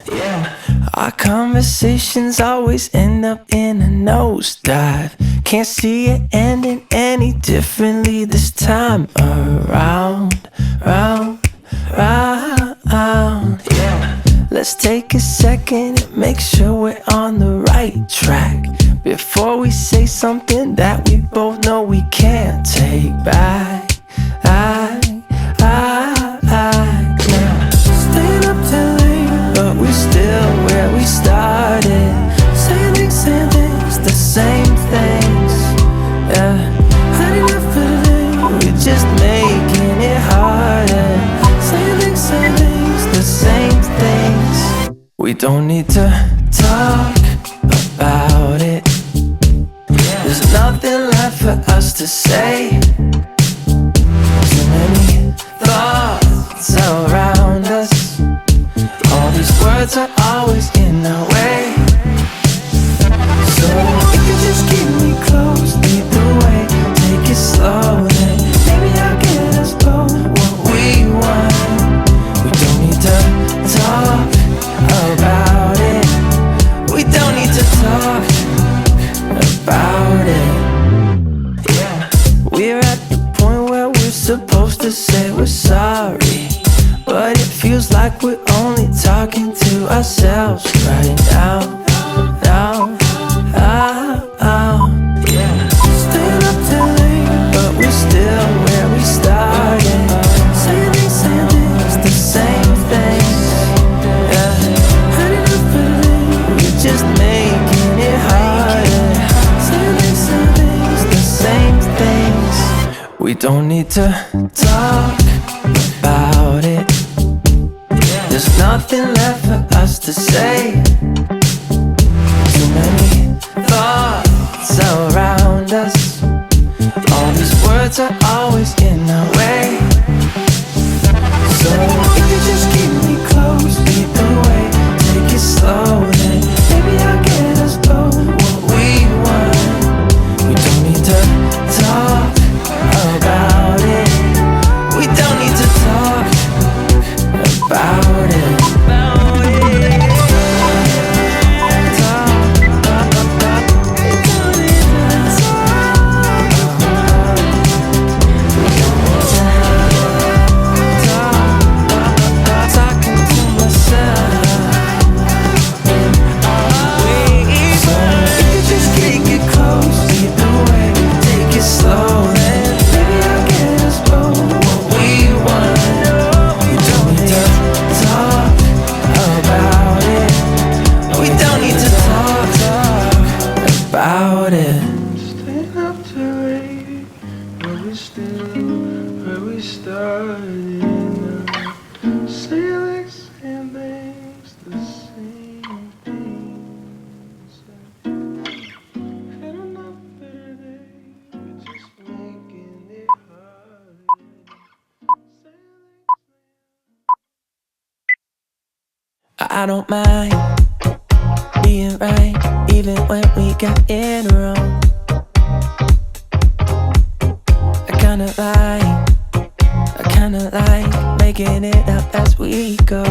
Yeah, our conversations always end up in a nosedive. Can't see it ending any differently this time around, round. Yeah, let's take a second and make sure we're on the right track before we say something that we both know we can't take back. Staying up till late, but we're still where we started. Same things, the same things. Yeah, had enough for today. We're just making it harder. Same things, the same things. We don't need to talk about it. There's nothing left for us to say. Too many thoughts around us. All these words are always in our way. So if you just keep me close, lead the way, take it slow, then maybe I'll get us both what we want. We don't need to talk about it. We don't need to talk about it. Yeah, we're at the point where we're supposed to say we're sorry, but it feels like we're only talking to ourselves right now. Yeah, staying up till late, but we're still where we started. Same things, the same things. Yeah, had enough for today. We're just making it harder. Same things, the same things. We don't need to talk about it. There's nothing left for us to say. Too many thoughts around us. All these words are always in our way. So if you just keep me close, lead the way, take it slow, then maybe I'll get us both what we want. We don't need to talk about it. We don't need to talk about it. Staying up too late, but we're still where we started. Same things, the same things. Had enough for today, we're just making it harder. I don't mind being right, even when we got it wrong. I kinda like making it up as we go.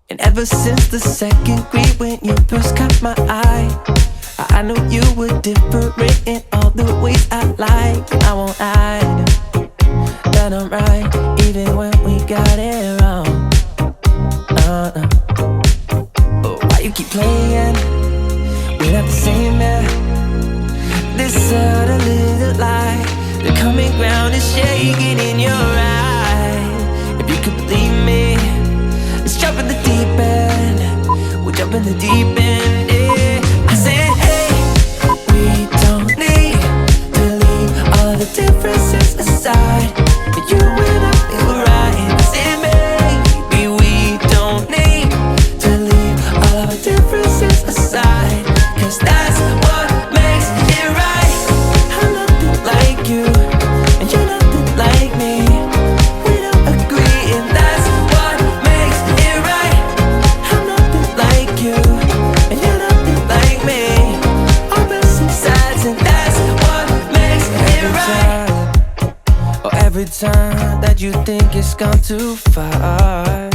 And ever since the second grade when you first caught my eye, I knew you were different in all the ways I like. I won't hide that I'm right, even when we got it wrong. Why you keep playing without the same man? This other little light, the common ground is shaking in your eye. If you could believe me, let's jump in the deep end. We'll jump in the deep end, yeah. I said, hey, we don't need to leave all of the differences aside. You and I feel right. I said, maybe we don't need to leave all of our differences aside, 'cause that's what every time that you think it's gone too far.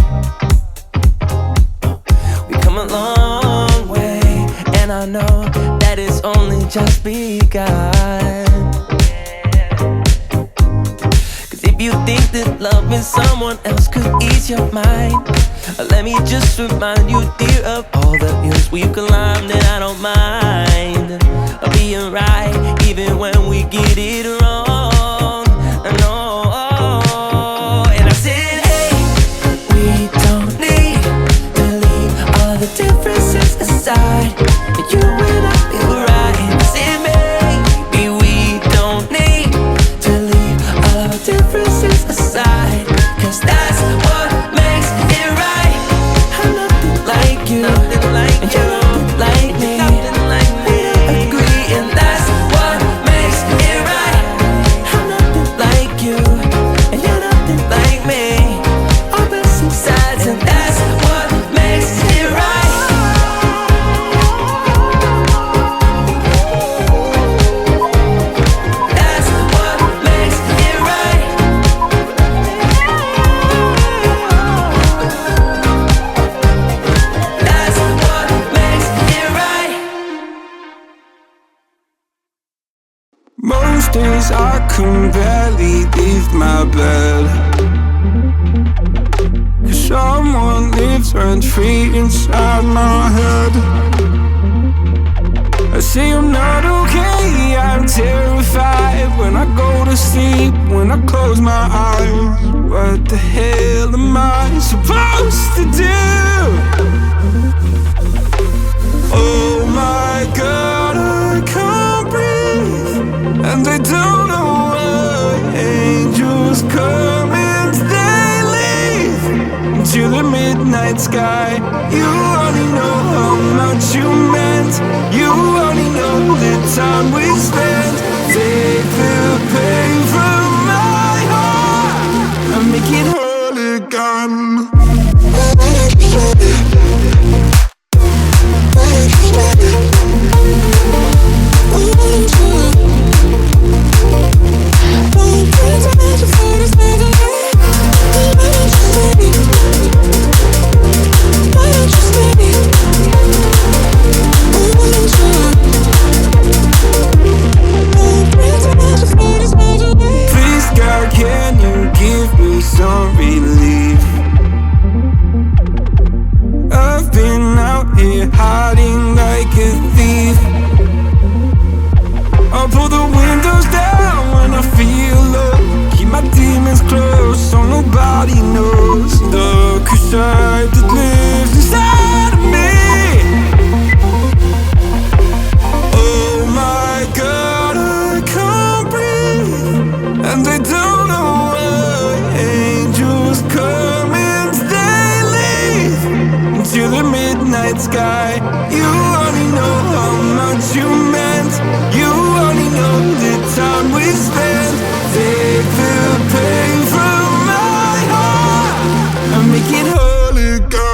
We come a long way, and I know that it's only just begun. Cause if you think that loving someone else could ease your mind, let me just remind you, dear, of all the hills we've climbed. And I don't mind being right, even when we get it wrong. No. And I said, hey, we don't need to leave all the differences aside. You and I feel right. I said, maybe we don't need to leave all the differences aside, cause that's what makes it right. I'm nothing like you, and you're nothing like me. We agree, and that's what makes it right. I'm nothing like you, and you're nothing like me. Opposite sides, and that's what makes it right. That's what makes it right. That's what makes it right. Most days I can barely leave my bed, cause someone lives rent-free inside my head. I say I'm not okay, I'm terrified when I go to sleep, when I close my eyes. What the hell am I supposed to do? Oh my God, I can't breathe, and I don't know why. Angels come and they leave to the midnight sky. You only know how much you meant, you only know the time we spent. Take the pain from my heart and make it whole again. Please, God, can you give me some relief? I've been out here hiding like a thief. I'll pull the windows down when I feel low, keep my demons close so nobody knows the crusade that lives inside of me. Oh my God, I can't breathe, and I don't know why. Angels come and they leave to the midnight sky. You only know how much you meant, you only know the time we spent. Take the pain from my heart and make it whole again.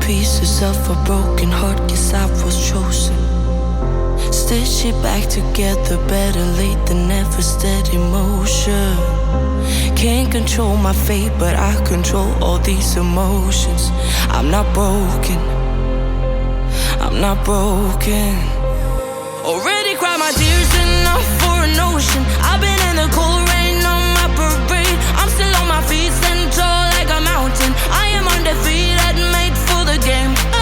pieces of a broken heart, yes, I was chosen. Stitch it back together, better late than never, steady motion. Can't control my fate, but I control all these emotions. I'm not broken, I'm not broken. Already cried my tears enough for an ocean. I've been in the cold rain on my parade. I'm still on my feet, stand tall like a mountain. I am undefeated, made for the game.